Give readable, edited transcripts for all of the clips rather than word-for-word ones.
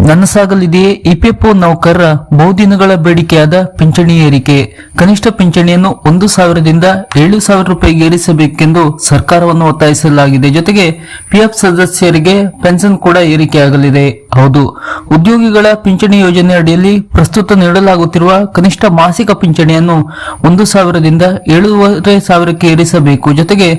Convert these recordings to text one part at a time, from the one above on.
ನನಸಾಗಲಿದೆಯೇ EPFO ನೌಕರರ ಬಹುದಿನಗಳ ಬೇಡಿಕೆಯಾದ ಪಿಂಚಣಿ ಏರಿಕೆ. ಕನಿಷ್ಠ ಪಿಂಚಣಿಯನ್ನು 1,000ದಿಂದ 7,000 ರೂಪಾಯಿಗೆ ಏರಿಸಬೇಕೆಂದು ಸರ್ಕಾರವನ್ನು ಒತ್ತಾಯಿಸಲಾಗಿದೆ. ಜೊತೆಗೆ ಪಿಎಫ್ ಸದಸ್ಯರಿಗೆ ಪೆನ್ಷನ್ ಕೂಡ ಏರಿಕೆಯಾಗಲಿದೆ. ಹೌದು, ಉದ್ಯೋಗಿಗಳ ಪಿಂಚಣಿ ಯೋಜನೆ ಅಡಿಯಲ್ಲಿ ಪ್ರಸ್ತುತ ನೀಡಲಾಗುತ್ತಿರುವ ಕನಿಷ್ಠ ಮಾಸಿಕ ಪಿಂಚಣಿಯನ್ನು 1,000ದಿಂದ 7,500ಕ್ಕೆ ಏರಿಸಬೇಕು. ಜೊತೆಗೆ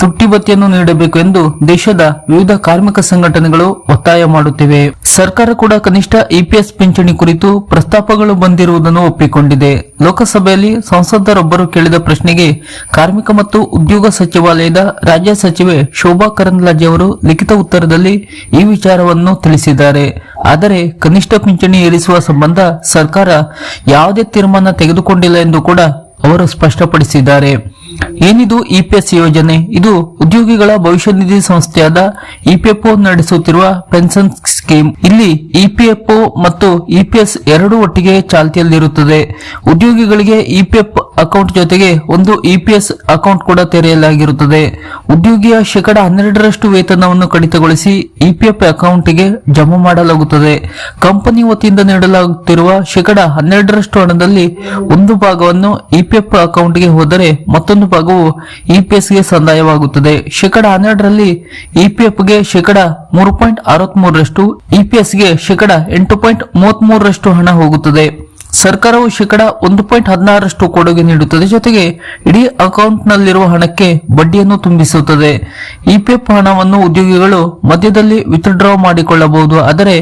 ತುಟ್ಟಿ ಭತ್ಯೆಯನ್ನು ನೀಡಬೇಕು ಎಂದು ದೇಶದ ವಿವಿಧ ಕಾರ್ಮಿಕ ಸಂಘಟನೆಗಳು ಒತ್ತಾಯ ಮಾಡುತ್ತಿವೆ. ಸರ್ಕಾರ ಕೂಡ ಕನಿಷ್ಠ ಇಪಿಎಸ್ ಪಿಂಚಣಿ ಕುರಿತು ಪ್ರಸ್ತಾಪಗಳು ಬಂದಿರುವುದನ್ನು ಒಪ್ಪಿಕೊಂಡಿದೆ. ಲೋಕಸಭೆಯಲ್ಲಿ ಸಂಸದರೊಬ್ಬರು ಕೇಳಿದ ಪ್ರಶ್ನೆಗೆ ಕಾರ್ಮಿಕ ಮತ್ತು ಉದ್ಯೋಗ ಸಚಿವಾಲಯದ ರಾಜ್ಯ ಸಚಿವೆ ಶೋಭಾ ಕರಂದ್ಲಾಜೆ ಅವರು ಲಿಖಿತ ಉತ್ತರದಲ್ಲಿ ಈ ವಿಚಾರವನ್ನು ತಿಳಿಸಿದ್ದಾರೆ. ಆದರೆ ಕನಿಷ್ಠ ಪಿಂಚಣಿ ಏರಿಸುವ ಸಂಬಂಧ ಸರ್ಕಾರ ಯಾವುದೇ ತೀರ್ಮಾನ ತೆಗೆದುಕೊಂಡಿಲ್ಲ ಎಂದು ಕೂಡ ಅವರು ಸ್ಪಷ್ಟಪಡಿಸಿದ್ದಾರೆ. ಏನಿದು ಇಪಿಎಸ್ ಯೋಜನೆ? ಇದು ಉದ್ಯೋಗಿಗಳ ಭವಿಷ್ಯ ನಿಧಿ ಸಂಸ್ಥೆಯಾದ ಇಪಿಎಫ್ಒ ನಡೆಸುತ್ತಿರುವ ಪೆನ್ಷನ್ ಸ್ಕೀಮ್. ಇಲ್ಲಿ ಇಪಿಎಫ್ಒ ಮತ್ತು ಇಪಿಎಸ್ ಎರಡೂ ಒಟ್ಟಿಗೆ ಚಾಲ್ತಿಯಲ್ಲಿರುತ್ತದೆ. ಉದ್ಯೋಗಿಗಳಿಗೆ ಇಪಿಎಫ್ ಅಕೌಂಟ್ ಜೊತೆಗೆ ಒಂದು ಇಪಿಎಸ್ ಅಕೌಂಟ್ ಕೂಡ ತೆರೆಯಲಾಗಿರುತ್ತದೆ. ಉದ್ಯೋಗಿಯ 12% ವೇತನವನ್ನು ಕಡಿತಗೊಳಿಸಿ ಇಪಿಎಫ್ ಅಕೌಂಟ್ಗೆ ಜಮಾ ಮಾಡಲಾಗುತ್ತದೆ. ಕಂಪನಿ ವತಿಯಿಂದ ನೀಡಲಾಗುತ್ತಿರುವ 12% ಹಣದಲ್ಲಿ ಒಂದು ಭಾಗವನ್ನು ಇಪಿಎಫ್ ಅಕೌಂಟ್ಗೆ ಹೋದರೆ ಮತ್ತೊಂದು ಭಾಗವು ಇಪಿಎಸ್ಗೆ ಸಂದಾಯವಾಗುತ್ತದೆ. 12% ಇಪಿಎಫ್ಗೆ 3.63%, ಇಪಿಎಸ್ಗೆ 8.33% ಹಣ ಹೋಗುತ್ತದೆ. ಸರ್ಕಾರವು 1.16% ಕೊಡುಗೆ ನೀಡುತ್ತದೆ. ಜೊತೆಗೆ ಇಡೀ ಅಕೌಂಟ್ ನಲ್ಲಿರುವ ಹಣಕ್ಕೆ ಬಡ್ಡಿಯನ್ನು ತುಂಬಿಸುತ್ತದೆ. ಇಪಿಎಫ್ ಹಣವನ್ನು ಉದ್ಯೋಗಿಗಳು ಮಧ್ಯದಲ್ಲಿ ವಿತ್ಡ್ರಾ ಮಾಡಿಕೊಳ್ಳಬಹುದು. ಆದರೆ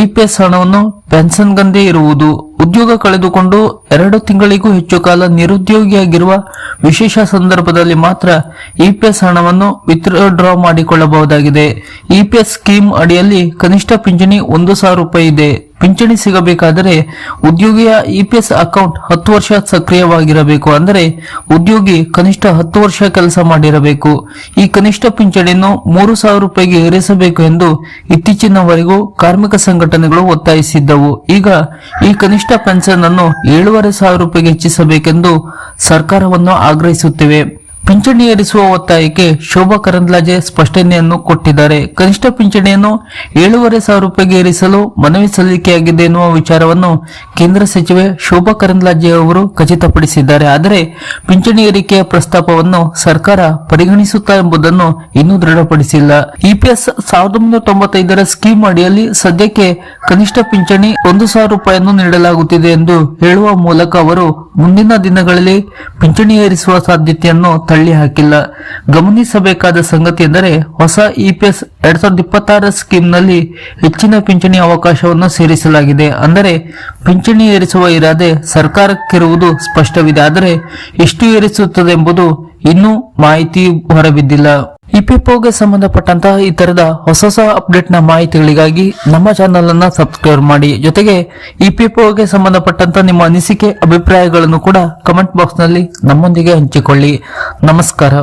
ಇಪಿಎಸ್ ಹಣವನ್ನು ಪೆನ್ಷನ್ಗಂದೇ ಇರುವುದು. ಉದ್ಯೋಗ ಕಳೆದುಕೊಂಡು 2 ತಿಂಗಳಿಗೂ ಹೆಚ್ಚು ಕಾಲ ನಿರುದ್ಯೋಗಿಯಾಗಿರುವ ವಿಶೇಷ ಸಂದರ್ಭದಲ್ಲಿ ಮಾತ್ರ ಇಪಿಎಸ್ ಹಣವನ್ನು ವಿತ್ಡ್ರಾ ಮಾಡಿಕೊಳ್ಳಬಹುದಾಗಿದೆ. ಇಪಿಎಸ್ ಸ್ಕೀಮ್ ಅಡಿಯಲ್ಲಿ ಕನಿಷ್ಠ ಪಿಂಚಣಿ 1,000 ರೂಪಾಯಿ ಇದೆ. ಪಿಂಚಣಿ ಸಿಗಬೇಕಾದರೆ ಉದ್ಯೋಗಿಯ ಇಪಿಎಸ್ ಅಕೌಂಟ್ 10 ವರ್ಷ ಸಕ್ರಿಯವಾಗಿರಬೇಕು. ಅಂದರೆ ಉದ್ಯೋಗಿ ಕನಿಷ್ಠ 10 ವರ್ಷ ಕೆಲಸ ಮಾಡಿರಬೇಕು. ಈ ಕನಿಷ್ಠ ಪಿಂಚಣಿಯನ್ನು 3,000 ರೂಪಾಯಿಗೆ ಏರಿಸಬೇಕು ಎಂದು ಇತ್ತೀಚಿನವರೆಗೂ ಕಾರ್ಮಿಕ ಸಂಘಟನೆಗಳು ಒತ್ತಾಯಿಸಿದ್ದವು. ಈಗ ಈ ಕನಿಷ್ಠ ಪೆನ್ಷನ್ ಅನ್ನು 7,500 ರೂಪಾಯಿಗೆ ಹೆಚ್ಚಿಸಬೇಕೆಂದು ಸರ್ಕಾರವನ್ನು ಆಗ್ರಹಿಸುತ್ತಿವೆ. ಪಿಂಚಣಿ ಏರಿಸುವ ಒತ್ತಾಯಕ್ಕೆ ಶೋಭಾ ಕರಂದ್ಲಾಜೆ ಸ್ಪಷ್ಟನೆಯನ್ನು ಕೊಟ್ಟಿದ್ದಾರೆ. ಕನಿಷ್ಠ ಪಿಂಚಣಿಯನ್ನು 7,500 ರೂಪಾಯಿಗೆ ಏರಿಸಲು ಮನವಿ ಸಲ್ಲಿಕೆಯಾಗಿದೆ ಎನ್ನುವ ವಿಚಾರವನ್ನು ಕೇಂದ್ರ ಸಚಿವೆ ಶೋಭಾ ಕರಂದ್ಲಾಜೆ ಅವರು ಖಚಿತಪಡಿಸಿದ್ದಾರೆ. ಆದರೆ ಪಿಂಚಣಿ ಏರಿಕೆಯ ಪ್ರಸ್ತಾಪವನ್ನು ಸರ್ಕಾರ ಪರಿಗಣಿಸುತ್ತಾ ಎಂಬುದನ್ನು ಇನ್ನೂ ದೃಢಪಡಿಸಿಲ್ಲ. ಇಪಿಎಸ್ 1995ರ ಸ್ಕೀಮ್ ಅಡಿಯಲ್ಲಿ ಸದ್ಯಕ್ಕೆ ಕನಿಷ್ಠ ಪಿಂಚಣಿ 1,000 ರೂಪಾಯಿಯನ್ನು ನೀಡಲಾಗುತ್ತಿದೆ ಎಂದು ಹೇಳುವ ಮೂಲಕ ಅವರು ಮುಂದಿನ ದಿನಗಳಲ್ಲಿ ಪಿಂಚಣಿ ಏರಿಸುವ ಸಾಧ್ಯತೆಯನ್ನು ತಳ್ಳಿ ಹಾಕಿಲ್ಲ. ಗಮನಿಸಬೇಕಾದ ಸಂಗತಿ ಎಂದರೆ ಹೊಸ ಇಪಿಎಸ್ 2026 ಸ್ಕೀಮ್ನಲ್ಲಿ ಹೆಚ್ಚಿನ ಪಿಂಚಣಿ ಅವಕಾಶವನ್ನು ಸೇರಿಸಲಾಗಿದೆ. ಅಂದರೆ ಪಿಂಚಣಿ ಏರಿಸುವ ಇರಾದೆ ಸರ್ಕಾರಕ್ಕಿರುವುದು ಸ್ಪಷ್ಟವಿದೆ. ಆದರೆ ಎಷ್ಟು ಏರಿಸುತ್ತದೆ ಎಂಬುದು ಇನ್ನೂ ಮಾಹಿತಿ ಹೊರಬಿದ್ದಿಲ್ಲ. ಇಪಿಎಫ್ಒಗೆ ಸಂಬಂಧಪಟ್ಟಂತಹ ಈ ತರದ ಹೊಸ ಅಪ್ಡೇಟ್ ನ ಮಾಹಿತಿಗಳಿಗಾಗಿ ನಮ್ಮ ಚಾನೆಲ್ ಅನ್ನ ಸಬ್ಸ್ಕ್ರೈಬ್ ಮಾಡಿ. ಜೊತೆಗೆ ಇಪಿಎಫ್ಒಗೆ ಸಂಬಂಧಪಟ್ಟಂತ ನಿಮ್ಮ ಅನಿಸಿಕೆ ಅಭಿಪ್ರಾಯಗಳನ್ನು ಕೂಡ ಕಮೆಂಟ್ ಬಾಕ್ಸ್ ನಲ್ಲಿ ನಮ್ಮೊಂದಿಗೆ ಹಂಚಿಕೊಳ್ಳಿ. ನಮಸ್ಕಾರ.